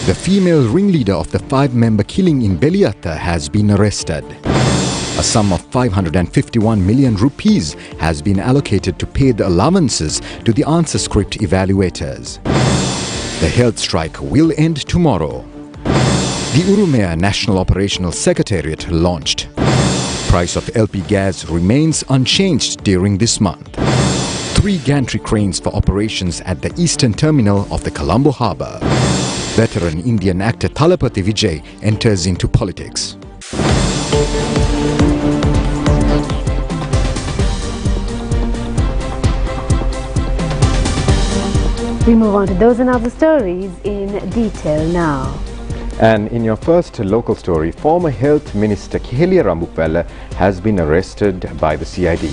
The female ringleader of the 5-member killing in Beliatta has been arrested. A sum of 551 million rupees has been allocated to pay the allowances to the answer script evaluators. The health strike will end tomorrow. The Uruuma National Operational Secretariat launched. Price of LP gas remains unchanged during this month. 3 gantry cranes for operations at the eastern terminal of the Colombo harbour. Veteran Indian actor Thalapathy Vijay enters into politics. We move on to those and other stories in detail now. And in your first local story, former Health Minister Keheliya Rambupella has been arrested by the CID.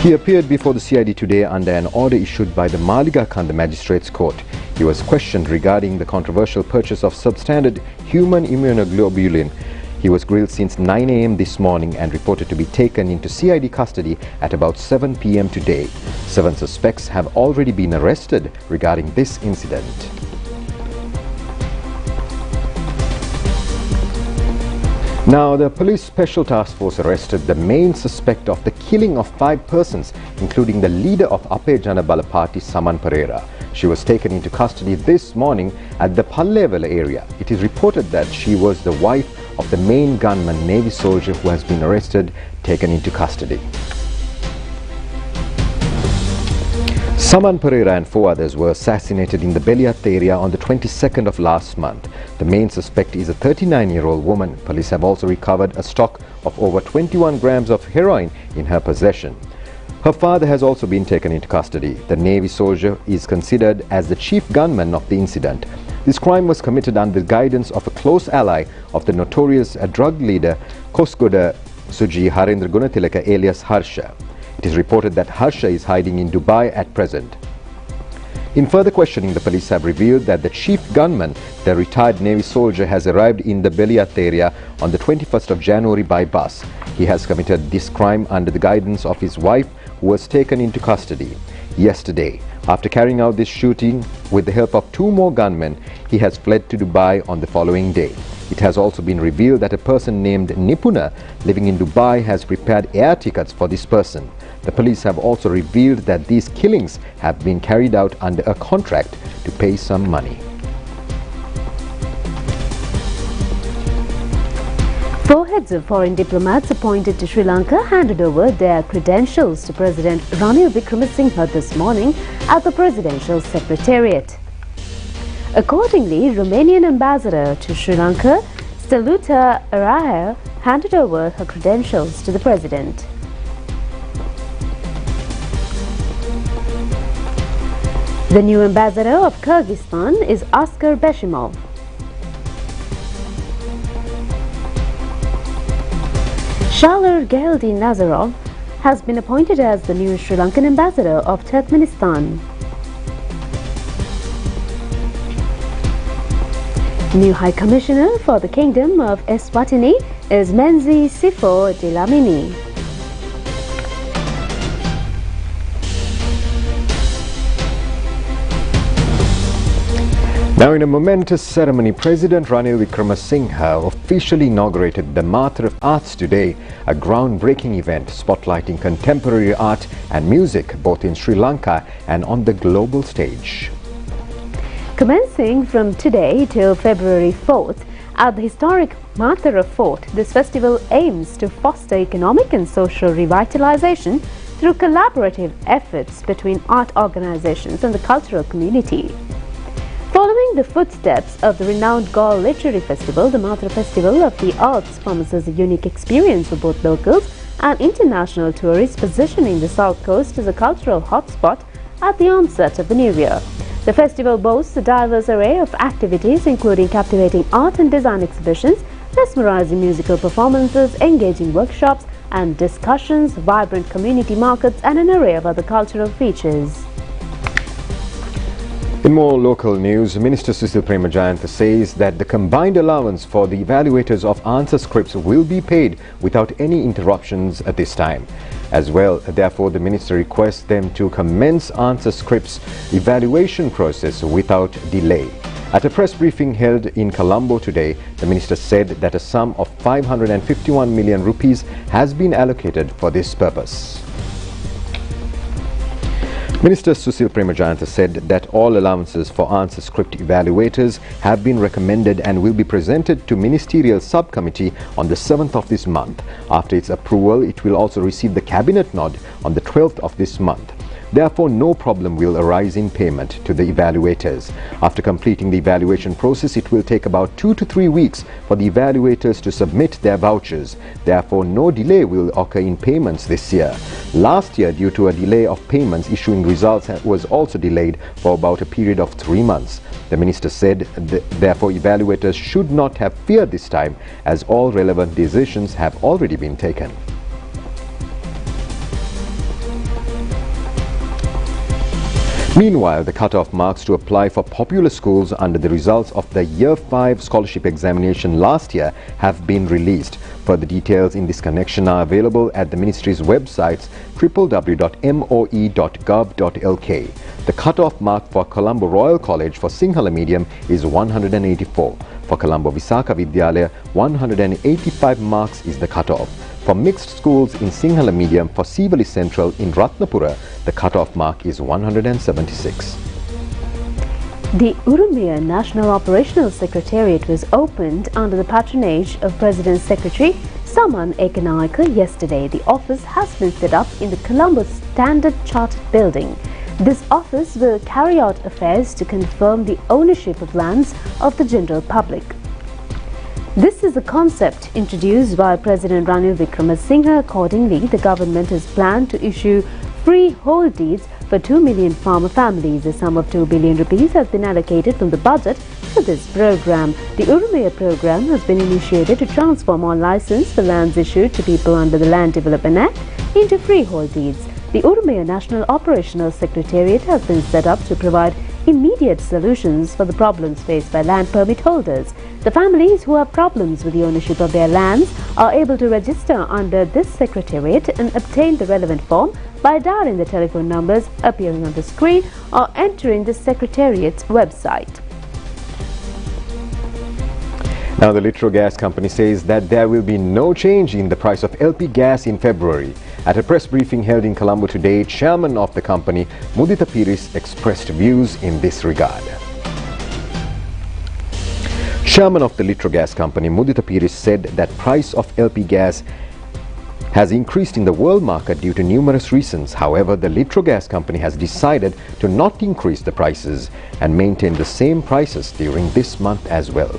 He appeared before the CID today under an order issued by the Maligakanda Magistrates Court. He was questioned regarding the controversial purchase of substandard human immunoglobulin. He was grilled since 9 a.m. this morning and reported to be taken into CID custody at about 7 p.m. today. 7 suspects have already been arrested regarding this incident. Now, the police special task force arrested the main suspect of the killing of 5 persons, including the leader of Ape Janabala Party, Saman Pereira. She was taken into custody this morning at the Pallevela area. It is reported that she was the wife of the main gunman, Navy soldier who has been arrested, taken into custody. Saman Pereira and 4 others were assassinated in the Beliatta area on the 22nd of last month. The main suspect is a 39-year-old woman. Police have also recovered a stock of over 21 grams of heroin in her possession. Her father has also been taken into custody. The Navy soldier is considered as the chief gunman of the incident. This crime was committed under the guidance of a close ally of the notorious drug leader Kosgoda Suji Harendra Gunatilaka alias Harsha. It is reported that Harsha is hiding in Dubai at present. In further questioning, the police have revealed that the chief gunman, the retired Navy soldier, has arrived in the Beliatta area on the 21st of January by bus. He has committed this crime under the guidance of his wife, who was taken into custody yesterday. After carrying out this shooting with the help of 2 more gunmen, he has fled to Dubai on the following day. It has also been revealed that a person named Nipuna living in Dubai has prepared air tickets for this person. The police have also revealed that these killings have been carried out under a contract to pay some money. 4 heads of foreign diplomats appointed to Sri Lanka handed over their credentials to President Ranil Wickremesinghe this morning at the Presidential Secretariat. Accordingly, Romanian ambassador to Sri Lanka, Steluta Arahel, handed over her credentials to the President. The new ambassador of Kyrgyzstan is Askar Beshimov. Shalar Geldi Nazarov has been appointed as the new Sri Lankan ambassador of Turkmenistan. New High Commissioner for the Kingdom of Eswatini is Menzi Sifo Dlamini. Now, in a momentous ceremony, President Ranil Wickremesinghe officially inaugurated the Martyr of Arts today, a groundbreaking event spotlighting contemporary art and music both in Sri Lanka and on the global stage. Commencing from today till February 4th at the historic Martyr Fort, this festival aims to foster economic and social revitalization through collaborative efforts between art organizations and the cultural community. Following the footsteps of the renowned Gaul Literary Festival, the Martyr Festival of the Arts promises a unique experience for both locals and international tourists, positioning the South Coast as a cultural hotspot at the onset of the new year. The festival boasts a diverse array of activities, including captivating art and design exhibitions, mesmerizing musical performances, engaging workshops and discussions, vibrant community markets, and an array of other cultural features. In more local news, Minister Susil Premajayantha says that the combined allowance for the evaluators of answer scripts will be paid without any interruptions at this time. As well, therefore, the minister requests them to commence answer scripts evaluation process without delay. At a press briefing held in Colombo today, the minister said that a sum of 551 million rupees has been allocated for this purpose. Minister Susil Premajayantha said that all allowances for answer script evaluators have been recommended and will be presented to Ministerial Subcommittee on the 7th of this month. After its approval, it will also receive the Cabinet nod on the 12th of this month. Therefore, no problem will arise in payment to the evaluators. After completing the evaluation process, it will take about 2 to 3 weeks for the evaluators to submit their vouchers. Therefore, no delay will occur in payments this year. Last year, due to a delay of payments, issuing results was also delayed for about a period of 3 months. The minister said, therefore, evaluators should not have fear this time, as all relevant decisions have already been taken. Meanwhile, the cut-off marks to apply for popular schools under the results of the Year 5 scholarship examination last year have been released. Further details in this connection are available at the Ministry's websites www.moe.gov.lk. The cut-off mark for Colombo Royal College for Sinhala medium is 184. For Colombo Visakha Vidyalaya, 185 marks is the cut-off. For mixed schools in Sinhala medium for Sivali Central in Ratnapura, the cut-off mark is 176. The Uruuma National Operational Secretariat was opened under the patronage of President Secretary Saman Ekanayake yesterday. The office has been set up in the Colombo Standard Chartered Building. This office will carry out affairs to confirm the ownership of lands of the general public. This is a concept introduced by President Ranil Wickremesinghe. Accordingly, the government has planned to issue freehold deeds for 2 million farmer families. A sum of 2 billion rupees has been allocated from the budget for this program. The Uruuma program has been initiated to transform all license for lands issued to people under the Land Development Act into freehold deeds. The Uruuma National Operational Secretariat has been set up to provide immediate solutions for the problems faced by land permit holders. The families who have problems with the ownership of their lands are able to register under this secretariat and obtain the relevant form by dialing the telephone numbers appearing on the screen or entering the secretariat's website. Now, the Litro Gas Company says that there will be no change in the price of LP gas in February. At a press briefing held in Colombo today, chairman of the company, Mudita Piris, expressed views in this regard. Chairman of the Litro Gas Company, Mudita Piris, said that price of LP gas has increased in the world market due to numerous reasons. However, the Litro Gas Company has decided to not increase the prices and maintain the same prices during this month as well.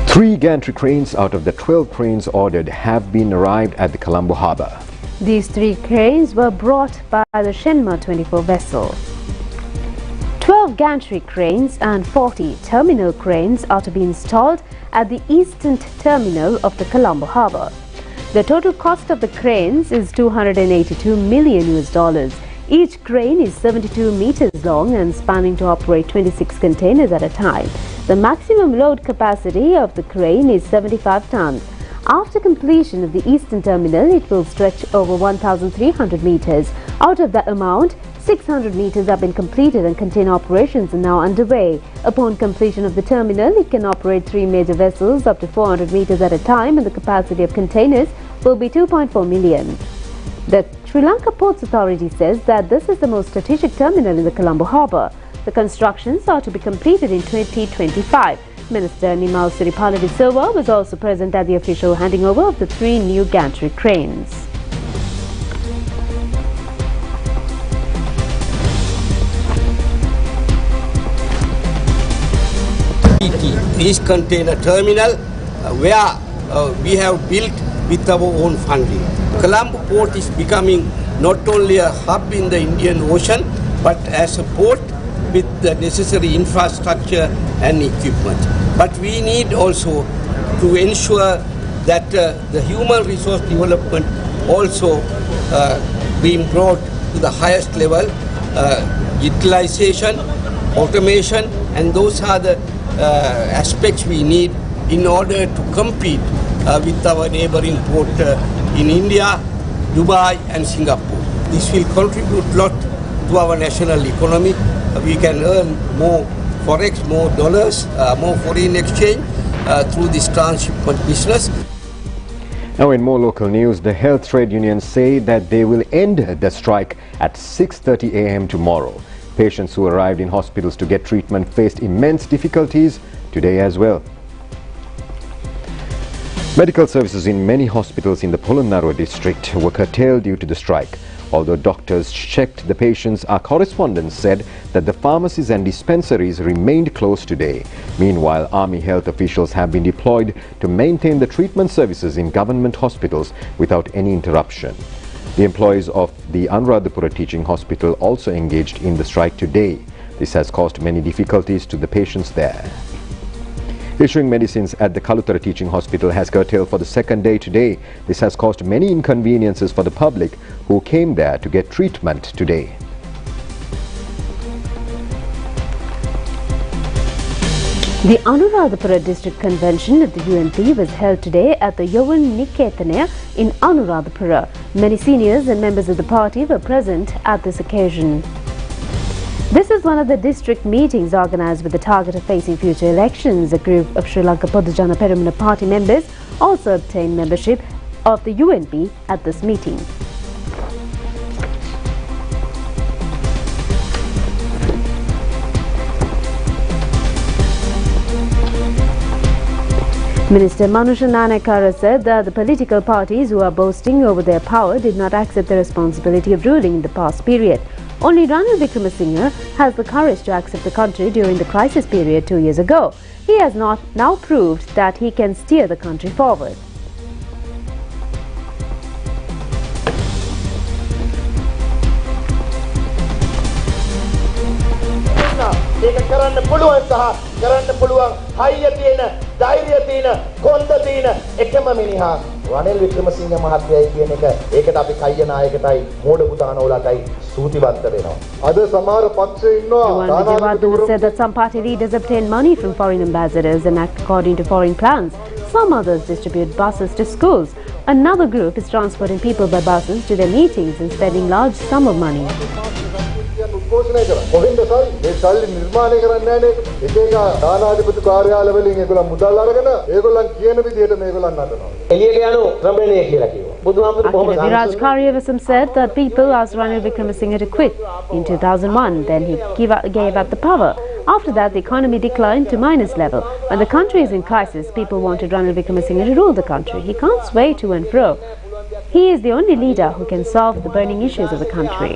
3 gantry cranes out of the 12 cranes ordered have been arrived at the Colombo harbour. These 3 cranes were brought by the Shenma 24 vessel. 12 gantry cranes and 40 terminal cranes are to be installed at the eastern terminal of the Colombo harbour. The total cost of the cranes is $282 million. Each crane is 72 meters long and spanning to operate 26 containers at a time. The maximum load capacity of the crane is 75 tons. After completion of the eastern terminal, it will stretch over 1,300 meters. Out of that amount, 600 meters have been completed and container operations are now underway. Upon completion of the terminal, it can operate 3 major vessels up to 400 meters at a time, and the capacity of containers will be 2.4 million. The Sri Lanka Ports Authority says that this is the most strategic terminal in the Colombo harbour. The constructions are to be completed in 2025. Minister Nimal Siripala de Silva was also present at the official handing over of the 3 new gantry cranes. This container terminal where we have built with our own funding. Colombo port is becoming not only a hub in the Indian Ocean but as a port with the necessary infrastructure and equipment. But we need also to ensure that the human resource development also being brought to the highest level, utilization, automation, and those are the aspects we need in order to compete with our neighboring port in India, Dubai and Singapore. This will contribute a lot to our national economy. We can earn more forex, more dollars, more foreign exchange through this transshipment business. Now in more local news, the health trade unions say that they will end the strike at 6:30 a.m. tomorrow. Patients who arrived in hospitals to get treatment faced immense difficulties today as well. Medical services in many hospitals in the Polonnaruwa district were curtailed due to the strike. Although doctors checked the patients, our correspondent said that the pharmacies and dispensaries remained closed today. Meanwhile, army health officials have been deployed to maintain the treatment services in government hospitals without any interruption. The employees of the Anuradhapura Teaching Hospital also engaged in the strike today. This has caused many difficulties to the patients there. Issuing medicines at the Kalutara Teaching Hospital has curtailed for the second day today. This has caused many inconveniences for the public who came there to get treatment today. The Anuradhapura District Convention of the UNP was held today at the Yovan Niketana in Anuradhapura. Many seniors and members of the party were present at this occasion. This is one of the district meetings organised with the target of facing future elections. A group of Sri Lanka Podujana Peramuna party members also obtained membership of the UNP at this meeting. Minister Manusha Nanakara said that the political parties who are boasting over their power did not accept the responsibility of ruling in the past period. Only Ranil Wickremesinghe has the courage to accept the country during the crisis period 2 years ago. He has now proved that he can steer the country forward. Ranil Wickremesinghe මහත්තයයි කියන එක ඒකට අපි කයිය නායකටයි මෝඩ පුතානෝලටයි සූතිබද්ධ වෙනවා. අද සමහර පක්ෂ ඉන්නවා. Vijay said that some party leaders obtain money from foreign ambassadors and act according to foreign plans. Some others distribute buses to schools. Another group is transporting people by buses to their meetings and spending large sum of money. උද්ඝෝෂණය කරා. කොහෙන්ද සල්ලි? මේ සල්ලි නිර්මාණය කරන්නේ නැහැ නේද? එක එක දානාධිපති කාර්යාල වලින් ඒගොල්ලන් මුදල් අරගෙන ඒගොල්ලන් කියන විදිහට මේගොල්ලන් නටනවා. එළියට යනු ක්‍රමණය කියලා කිව්වා. බුදුහාමුදුරු කොහොමද Viraj Karyavasam said that people asked Ranil Wickremesinghe to quit in 2001. Then he gave up the power. After that, the economy declined to minus level. When the country is in crisis, people wanted Ranil Wickremesinghe to rule the country. He can't sway to and fro. He is the only leader who can solve the burning issues of the country.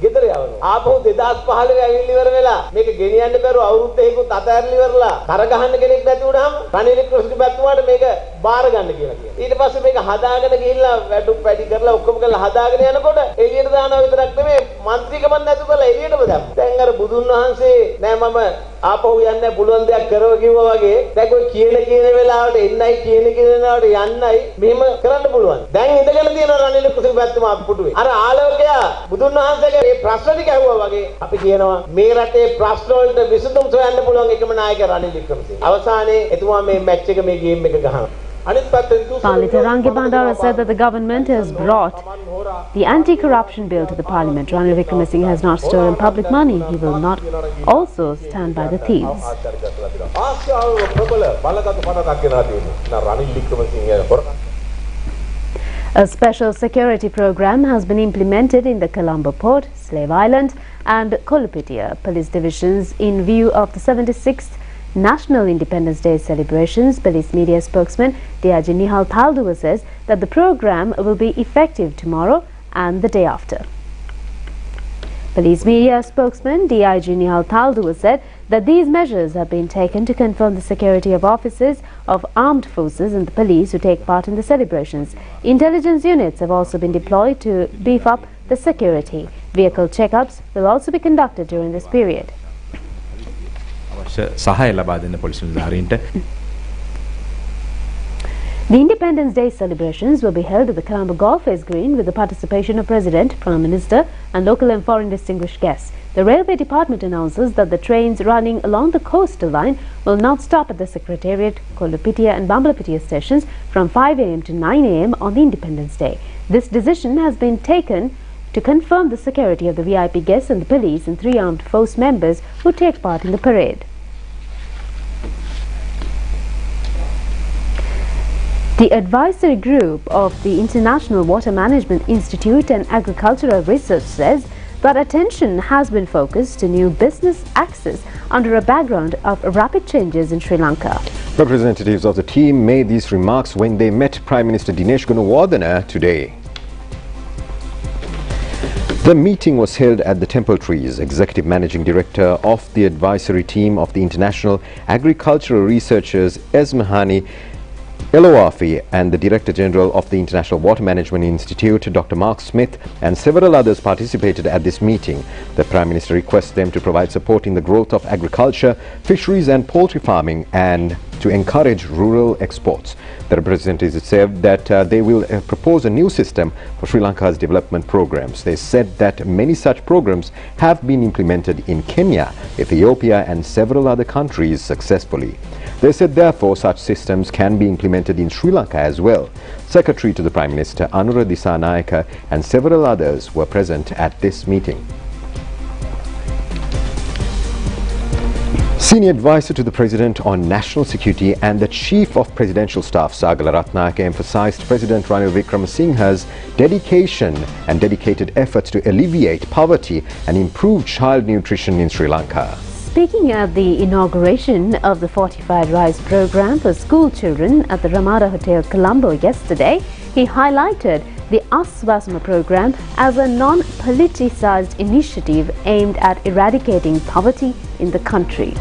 ගෙදර යවනවා. ආපහු 2015 ඇවිල්ලි ඉවර වෙලා මේක ගෙනියන්න බැරුව අවුරුද්දේකුත් අතහැරලි ඉවරලා කර ගහන්න කෙනෙක් නැති වුණාම රනිල් වික්‍රමසිංහතුමාට මේක බාර ගන්න කියලා කියනවා. ඊට පස්සේ මේක හදාගෙන ගිහිල්ලා වැඩුප් වැඩි කරලා ඔක්කොම කරලා හදාගෙන යනකොට එළියට දානවා විතරක් නෙමෙයි මන්ත්‍රීකමක් නැතු කරලා එළියටම දැම්මා. දැන් අර බුදුන් වහන්සේ නෑ මම ආපහු යන්න පුළුවන් දෙයක් කරව කිව්වා වගේ දැන් ඔය කියන වෙලාවට එන්නයි කියන වෙලාවට යන්නයි මෙහෙම කරන්න පුළුවන්. දැන් ඉඳගෙන තියෙනවා රනිල් වික්‍රමසිංහතුමා පුටුවේ. අර ආලෝකයා බුදුන් වහන්සේගේ මේ ප්‍රශ්න ටික ඇහුවා වගේ අපි කියනවා මේ රටේ ප්‍රශ්න වලට විසඳුම් සොයන්න පුළුවන් එකම නායකයා රනිල් වික්‍රමසිංහ. අවසානයේ එතුමා මේ මැච් එක මේ ගේම් එක ගහනවා. Palita Rangibandara said that the government has brought the anti-corruption bill to the parliament. Ranil Wickremesinghe has not stolen public money. He will not also stand by the thieves. A special security program has been implemented in the Colombo Port, Slave Island and Kolupitia police divisions in view of the 76th National Independence Day celebrations. Police media spokesman DIG Nihal Thaldua says that the program will be effective tomorrow and the day after. Police media spokesman DIG Nihal Thaldua said that these measures have been taken to confirm the security of officers of armed forces and the police who take part in the celebrations. Intelligence units have also been deployed to beef up the security. Vehicle checkups will also be conducted during this period. සහාය ලබා දෙන්න police නිලධාරීන්ට. The Independence Day celebrations will be held at the Colombo Golfers Green with the participation of President, Prime Minister and local and foreign distinguished guests. The Railway Department announces that the trains running along the coastal line will not stop at the Secretariat, Kollupitia and Bambalapitiya stations from 5 a.m. to 9 a.m. on the Independence Day. This decision has been taken to confirm the security of the VIP guests and the police and 3 armed force members who take part in the parade. The advisory group of the International Water Management Institute and Agricultural Research says that attention has been focused to new business access under a background of rapid changes in Sri Lanka. Representatives of the team made these remarks when they met Prime Minister Dinesh Gunawardena today. The meeting was held at the Temple Trees. Executive Managing Director of the advisory team of the International Agricultural Researchers Esmahani Eloafi and the Director General of the International Water Management Institute, Dr. Mark Smith, and several others participated at this meeting. The Prime Minister requests them to provide support in the growth of agriculture, fisheries and poultry farming and to encourage rural exports. The representatives said that they will propose a new system for Sri Lanka's development programs. They said that many such programs have been implemented in Kenya, Ethiopia and several other countries successfully. They said therefore such systems can be implemented in Sri Lanka as well. Secretary to the Prime Minister Anura Disanayake and several others were present at this meeting. Senior advisor to the President on National Security and the Chief of Presidential Staff Sagala Ratnayake emphasized President Ranil Wickremesinghe's dedication and dedicated efforts to alleviate poverty and improve child nutrition in Sri Lanka. Speaking at the inauguration of the Fortified Rice program for school children at the Ramada Hotel Colombo yesterday, he highlighted the Aswasama program as a non-politicized initiative aimed at eradicating poverty in the country.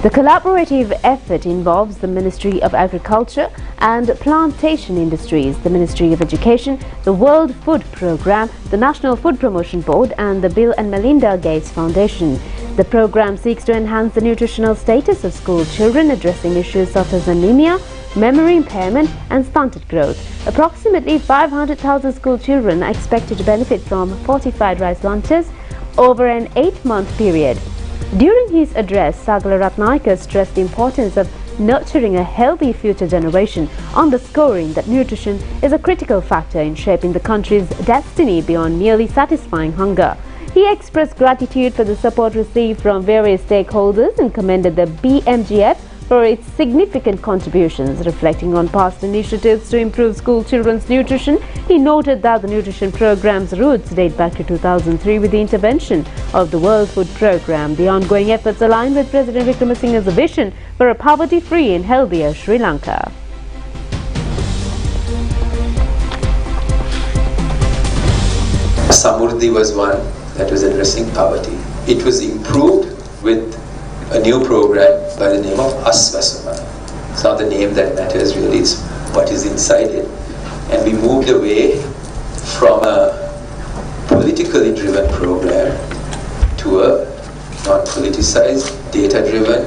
The collaborative effort involves the Ministry of Agriculture and Plantation Industries, the Ministry of Education, the World Food Programme, the National Food Promotion Board and the Bill and Melinda Gates Foundation. The program seeks to enhance the nutritional status of school children, addressing issues such as anemia, memory impairment and stunted growth. Approximately 500,000 school children are expected to benefit from fortified rice lunches over an 8-month period. During his address, Sagala Ratnayake stressed the importance of nurturing a healthy future generation, underscoring that nutrition is a critical factor in shaping the country's destiny beyond merely satisfying hunger. He expressed gratitude for the support received from various stakeholders and commended the BMGF for its significant contributions. Reflecting on past initiatives to improve school children's nutrition, he noted that the nutrition program's roots date back to 2003 with the intervention of the World Food Programme. The ongoing efforts align with President Wickremesinghe's vision for a poverty-free and healthier Sri Lanka. Samurdhi was one that was addressing poverty. It was improved with a new program by the name of Aswasama. It's not the name that matters really, it's what is inside it. And we moved away from a politically driven program to a non-politicized, data-driven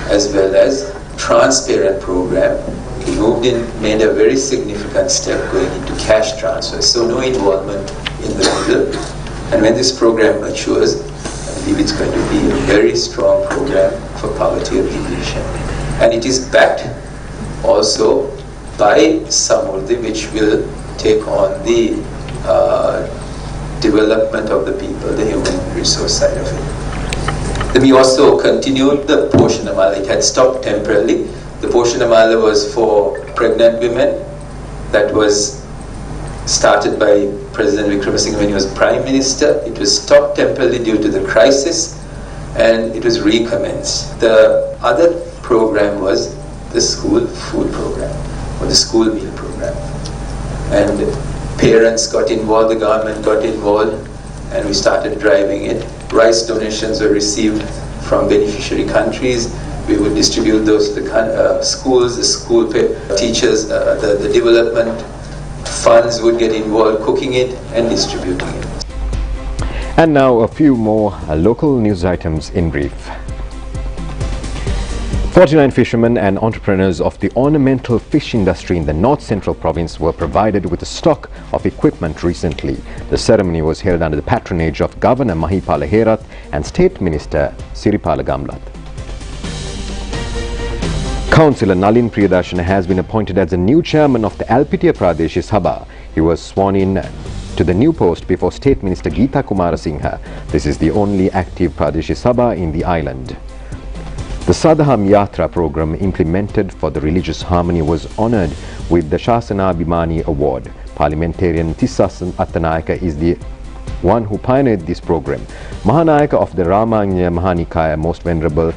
as well as transparent program. We moved in, made a very significant step going into cash transfers, so no involvement in the middle. And when this program matures, I believe it's going to be a very strong program for poverty alleviation. And it is backed also by Samurdhi, which will take on the development of the people, the human resource side of it. Then we also continued the Poshanamala. It had stopped temporarily. The Poshanamala was for pregnant women. That was started by President Wickremesinghe when he was Prime Minister. It was stopped temporarily due to the crisis and it was recommenced. The other program was the school food program or the school meal program. And parents got involved, the government got involved and we started driving it. Rice donations were received from beneficiary countries. We would distribute those to the schools, the school teachers, the development funds would get involved cooking it and distributing it. And now a few more local news items in brief. 49 fishermen and entrepreneurs of the ornamental fish industry in the North Central province were provided with a stock of equipment recently. The ceremony was held under the patronage of Governor Mahipala Herath and State Minister Siripala Gamlath. Councillor Nalin Priyadarshana has been appointed as the new chairman of the Alpitiya Pradesh Sabha. He was sworn in to the new post before State Minister Geeta Kumarasinghe. This is the only active Pradesh Sabha in the island. The Sadham Yatra program implemented for the religious harmony was honoured with the Shasana Abhimani Award. Parliamentarian Tissasan Attanayaka is the one who pioneered this program. Mahanayaka of the Ramanya Mahanikaya, Most Venerable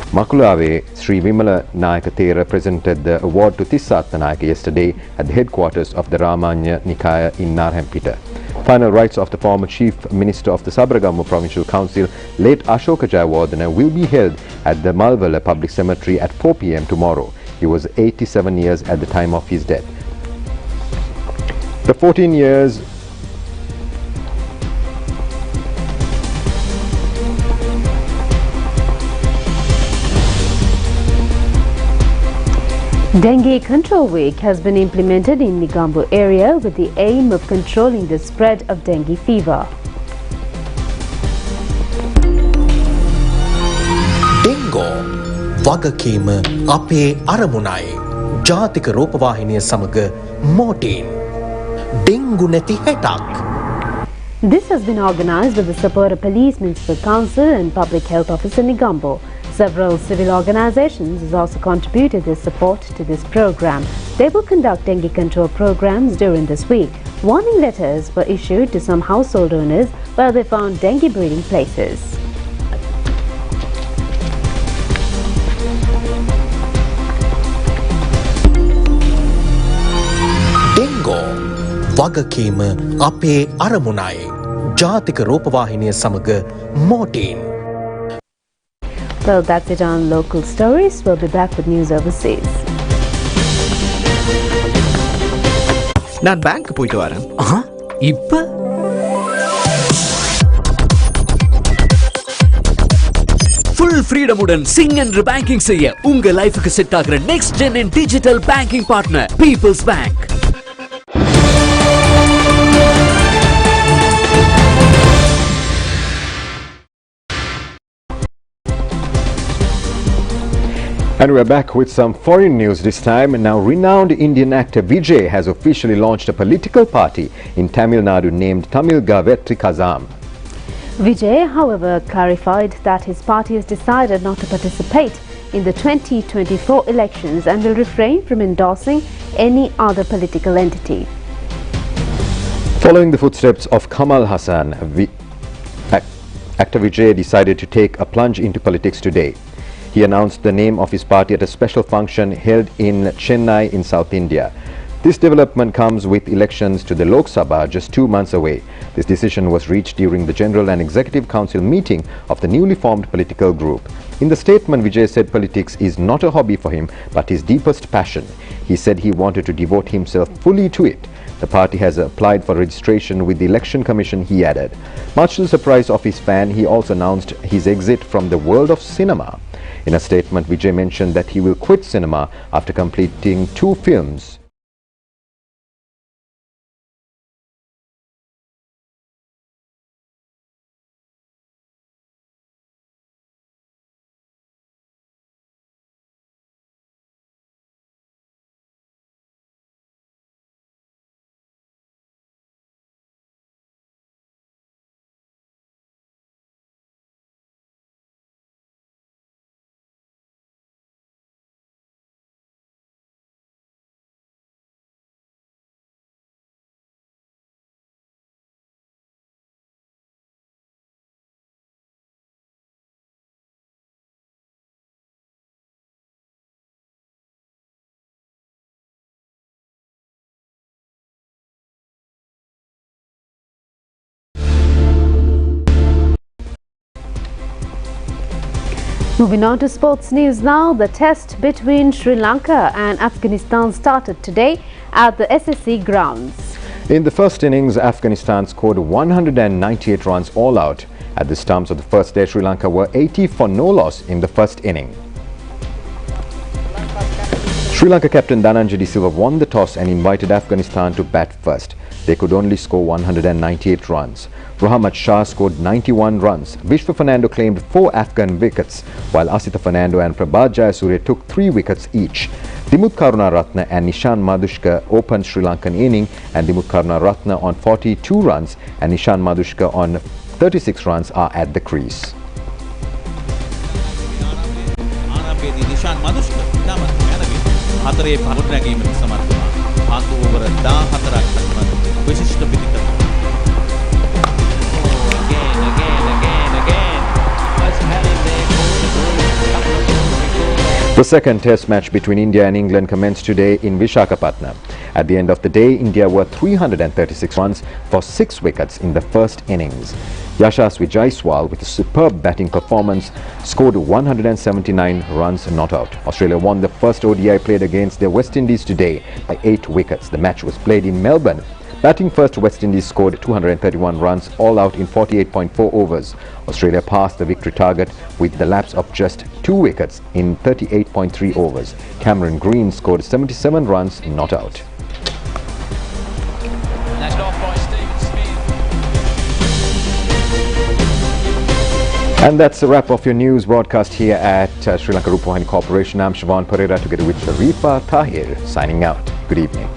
Makulave Sri Vimala Nayaka Thera presented the award to Tissa Attanayaka yesterday at the headquarters of the Ramanya Nikaya in Narhampita. Final rites of the former Chief Minister of the Sabaragamu Provincial Council, late Ashoka Jayawardena, will be held at the Malvala Public Cemetery at 4 p.m. tomorrow. He was 87 years at the time of his death. The 14 years Dengue Control Week has been implemented in Negombo area with the aim of controlling the spread of dengue fever. Dengo වගකීම අපේ අරමුණයි ජාතික රූපවාහිනිය සමග මෝටීන් dengue නැති හැටක්. This has been organized with the support of Police Municipal Council and Public Health Office in Negombo. Several civil organizations have also contributed their support to this program. They will conduct dengue control programs during this week. Warning letters were issued to some household owners where they found dengue breeding places. Dengo වගකීම අපේ අරමුණයි ජාතික රූපවාහිනිය සමග මෝටීන්. Well, that's it on local stories. We'll be back with news overseas. நான் bank போயிட்டு வரேன். இப்ப full freedom உடன் சிங் என்று பேங்கிங் செய்ய உங்க லைஃபுக்கு செட் ஆகுற next gen in digital banking partner people's bank. And we're back with some foreign news this time. Now, renowned Indian actor Vijay has officially launched a political party in Tamil Nadu named Tamilga Vetri Kazam. Vijay, however, clarified that his party has decided not to participate in the 2024 elections and will refrain from endorsing any other political entity. Following the footsteps of Kamal Hassan, actor Vijay decided to take a plunge into politics today. He announced the name of his party at a special function held in Chennai in South India. This development comes with elections to the Lok Sabha just 2 months away. This decision was reached during the General and Executive Council meeting of the newly formed political group. In the statement, Vijay said politics is not a hobby for him but his deepest passion. He said he wanted to devote himself fully to it. The party has applied for registration with the Election Commission, he added. Much to the surprise of his fan, he also announced his exit from the world of cinema. In a statement, Vijay mentioned that he will quit cinema after completing 2 films. Moving on to sports news now, the test between Sri Lanka and Afghanistan started today at the SSC grounds. In the first innings, Afghanistan scored 198 runs all out. At the stumps of the first day, Sri Lanka were 80 for no loss in the first inning. Sri Lanka captain Dhananjay De Silva won the toss and invited Afghanistan to bat first. They could only score 198 runs. Muhammad Shah scored 91 runs. Vishwa Fernando claimed 4 Afghan wickets, while Asitha Fernando and Prabhat Jayasuriya took 3 wickets each. Dimuth Karunaratne and Nishan Madhushka opened Sri Lankan inning, and Dimuth Karunaratne on 42 runs and Nishan Madhushka on 36 runs are at the crease. The second test match between India and England commenced today in Visakhapatnam. At the end of the day, India were 336 runs for 6 wickets in the first innings. Yashasvi Jaiswal, with a superb batting performance, scored 179 runs not out. Australia won the first ODI played against the West Indies today by 8 wickets. The match was played in Melbourne. Batting first, West Indies scored 231 runs, all out in 48.4 overs. Australia passed the victory target with the lapse of just 2 wickets in 38.3 overs. Cameron Green scored 77 runs, not out. And that's a wrap of your news broadcast here at Sri Lanka Rupavahini Corporation. I'm Siobhan Pereira together with Sharifa Tahir signing out. Good evening.